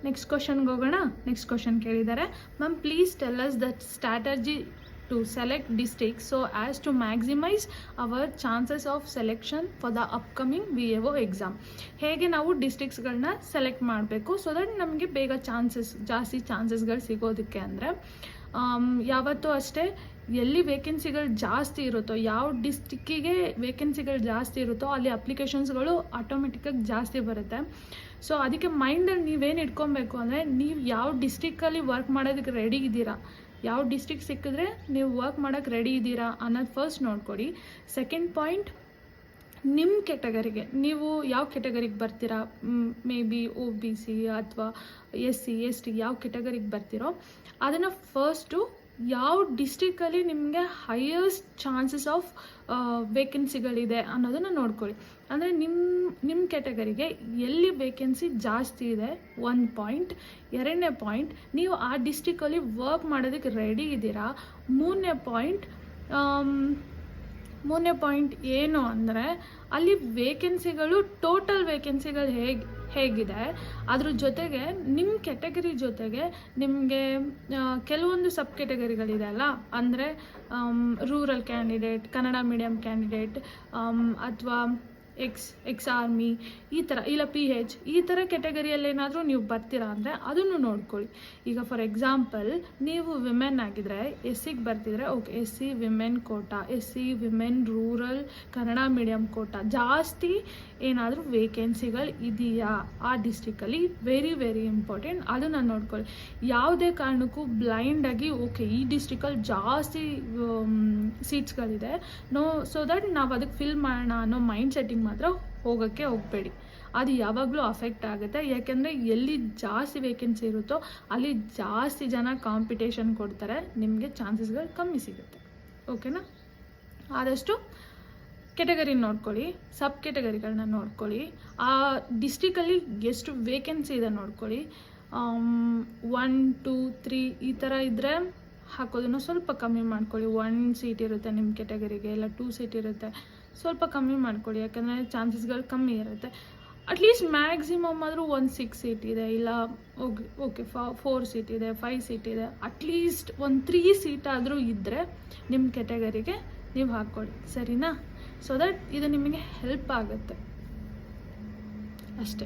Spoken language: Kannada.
ನೆಕ್ಸ್ಟ್ ಕ್ವಶನ್ಗೆ ಹೋಗೋಣ. ನೆಕ್ಸ್ಟ್ ಕ್ವಶನ್ ಕೇಳಿದ್ದಾರೆ, ma'am please tell us the strategy to select districts so as to maximize our chances of selection for the upcoming VAO exam. ಹೇಗೆ ನಾವು ಡಿಸ್ಟ್ರಿಕ್ಟ್ಸ್ಗಳನ್ನ ಸೆಲೆಕ್ಟ್ ಮಾಡಬೇಕು ಸೊ ದಟ್ ನಮಗೆ ಬೇಗ ಜಾಸ್ತಿ ಚಾನ್ಸಸ್ಗಳು ಸಿಗೋದಕ್ಕೆ ಅಂದರೆ ಯಾವತ್ತೂ ಅಷ್ಟೇ ಎಲ್ಲಿ ವೇಕೆನ್ಸಿಗಳು ಜಾಸ್ತಿ ಇರುತ್ತೋ, ಯಾವ ಡಿಸ್ಟಿಕ್ಕಿಗೆ ವೇಕೆನ್ಸಿಗಳು ಜಾಸ್ತಿ ಇರುತ್ತೋ ಅಲ್ಲಿ ಅಪ್ಲಿಕೇಶನ್ಸ್ಗಳು ಆಟೋಮೆಟಿಕ್ಕಾಗಿ ಜಾಸ್ತಿ ಬರುತ್ತೆ. ಸೊ ಅದಕ್ಕೆ ಮೈಂಡಲ್ಲಿ ನೀವೇನು ಇಟ್ಕೊಬೇಕು ಅಂದರೆ ನೀವು ಯಾವ ಡಿಸ್ಟ್ರಿಕ್ಕಲ್ಲಿ ವರ್ಕ್ ಮಾಡೋದಕ್ಕೆ ರೆಡಿ ಇದ್ದೀರಾ, ಯಾವ ಡಿಸ್ಟ್ರಿಕ್ಟ್ ಸಿಕ್ಕಿದ್ರೆ ನೀವು ವರ್ಕ್ ಮಾಡೋಕ್ಕೆ ರೆಡಿ ಇದ್ದೀರಾ ಅನ್ನೋದು ಫಸ್ಟ್ ನೋಡ್ಕೊಡಿ. ಸೆಕೆಂಡ್ ಪಾಯಿಂಟ್, ನಿಮ್ಮ ಕೆಟಗರಿಗೆ ನೀವು ಯಾವ ಕೆಟಗರಿಗೆ ಬರ್ತೀರಾ, ಮೇ ಬಿ OBC ಅಥವಾ SC ST ಯಾವ ಕೆಟಗರಿಗೆ ಬರ್ತೀರೋ ಅದನ್ನು ಫಸ್ಟು ಯಾವ ಡಿಸ್ಟ್ರಿಕ್ಕಲ್ಲಿ ನಿಮಗೆ ಹೈಯೆಸ್ಟ್ ಚಾನ್ಸಸ್ ಆಫ್ ವೇಕೆನ್ಸಿಗಳಿದೆ ಅನ್ನೋದನ್ನು ನೋಡ್ಕೊಳ್ಳಿ. ಅಂದರೆ ನಿಮ್ಮ ಕೆಟಗರಿಗೆ ಎಲ್ಲಿ ವೇಕೆನ್ಸಿ ಜಾಸ್ತಿ ಇದೆ 1 ಪಾಯಿಂಟ್. 2ನೇ ಪಾಯಿಂಟ್, ನೀವು ಆ ಡಿಸ್ಟ್ರಿಕ್ಕಲ್ಲಿ ವರ್ಕ್ ಮಾಡೋದಕ್ಕೆ ರೆಡಿ ಇದ್ದೀರಾ. 3ನೇ ಪಾಯಿಂಟ್ ಏನು ಅಂದರೆ ಅಲ್ಲಿ ವೇಕೆನ್ಸಿಗಳು ಟೋಟಲ್ ವೇಕೆನ್ಸಿಗಳು ಹೇಗಿದೆ, ಅದ್ರ ಜೊತೆಗೆ ನಿಮ್ಮ ಕೆಟಗರಿ ಜೊತೆಗೆ ನಿಮಗೆ ಕೆಲವೊಂದು ಸಬ್ ಕೆಟಗರಿಗಳಿದೆ ಅಲ್ಲ, ಅಂದರೆ rural candidate, Kannada medium candidate ಅಥವಾ ಎಕ್ಸ್ ಆರ್ಮಿ ಈ ಥರ, ಇಲ್ಲ PH ಈ ಥರ ಕೆಟಗರಿಯಲ್ಲಿ ಏನಾದರೂ ನೀವು ಬರ್ತೀರಾ ಅಂದರೆ ಅದನ್ನು ನೋಡ್ಕೊಳ್ಳಿ. ಈಗ ಫಾರ್ ಎಕ್ಸಾಂಪಲ್ ನೀವು ವಿಮೆನ್ ಆಗಿದ್ರೆ SCಗೆ ಬರ್ತಿದ್ರೆ okay, SC women quota, SC women rural Kannada medium quota ಜಾಸ್ತಿ ಏನಾದರೂ ವೇಕೆನ್ಸಿಗಳು ಇದೆಯಾ ಆ ಡಿಸ್ಟ್ರಿಕ್ಕಲ್ಲಿ, ವೆರಿ ವೆರಿ ಇಂಪಾರ್ಟೆಂಟ್, ಅದನ್ನು ನೋಡ್ಕೊಳ್ಳಿ. ಯಾವುದೇ ಕಾರಣಕ್ಕೂ ಬ್ಲೈಂಡಾಗಿ ಓಕೆ ಈ ಡಿಸ್ಟ್ರಿಕ್ಕಲ್ಲಿ ಜಾಸ್ತಿ ಸೀಟ್ಸ್ಗಳಿದೆ ಸೊ ದಟ್ ನಾವು ಅದಕ್ಕೆ ಫಿಲ್ ಮಾಡೋಣ ಅನ್ನೋ ಮೈಂಡ್ ಸೆಟ್ಟಿಂಗ್ ಮಾತ್ರ ಹೋಗಬೇಡಿ. ಅದು ಯಾವಾಗಲೂ ಅಫೆಕ್ಟ್ ಆಗುತ್ತೆ. ಯಾಕೆಂದರೆ ಎಲ್ಲಿ ಜಾಸ್ತಿ ವೇಕೆನ್ಸಿ ಇರುತ್ತೋ ಅಲ್ಲಿ ಜಾಸ್ತಿ ಜನ ಕಾಂಪಿಟೇಷನ್ ಕೊಡ್ತಾರೆ, ನಿಮಗೆ ಚಾನ್ಸಸ್ಗಳು ಕಮ್ಮಿ ಸಿಗುತ್ತೆ. ಓಕೆನಾ? ಆದಷ್ಟು ಕೆಟಗರಿ ನೋಡ್ಕೊಳ್ಳಿ, ಸಬ್ ಕೆಟಗರಿಗಳನ್ನ ನೋಡ್ಕೊಳ್ಳಿ, ಆ ಡಿಸ್ಟ್ರಿಕ್ಕಲ್ಲಿ ಎಷ್ಟು ವೇಕೆನ್ಸಿ ಇದೆ ನೋಡ್ಕೊಳ್ಳಿ. 1 2 3 ಈ ಥರ ಇದ್ದರೆ ಹಾಕೋದನ್ನು ಸ್ವಲ್ಪ ಕಮ್ಮಿ ಮಾಡ್ಕೊಳ್ಳಿ. 1 ಸೀಟ್ ಇರುತ್ತೆ ನಿಮ್ಮ ಕೆಟಗರಿಗೆ, ಇಲ್ಲ 2 ಸೀಟ್ ಇರುತ್ತೆ, ಸ್ವಲ್ಪ ಕಮ್ಮಿ ಮಾಡ್ಕೊಳ್ಳಿ. ಯಾಕಂದರೆ ಚಾನ್ಸಸ್ಗಳು ಕಮ್ಮಿ ಇರುತ್ತೆ. ಅಟ್ಲೀಸ್ಟ್ ಮ್ಯಾಕ್ಸಿಮಮ್ ಆದರೂ 6 ಸೀಟ್ ಇದೆ, ಇಲ್ಲ ಓಕೆ 4 ಸೀಟ್ ಇದೆ, 5 ಸೀಟ್ ಇದೆ, ಅಟ್ಲೀಸ್ಟ್ 3 ಸೀಟ್ ಆದರೂ ಇದ್ದರೆ ನಿಮ್ಮ ಕೆಟಗರಿಗೆ ನೀವು ಹಾಕ್ಕೊಳ್ಳಿ. ಸರಿನಾ? ಸೊ ದಟ್ ಇದು ನಿಮಗೆ ಹೆಲ್ಪ್ ಆಗುತ್ತೆ ಅಷ್ಟೇ.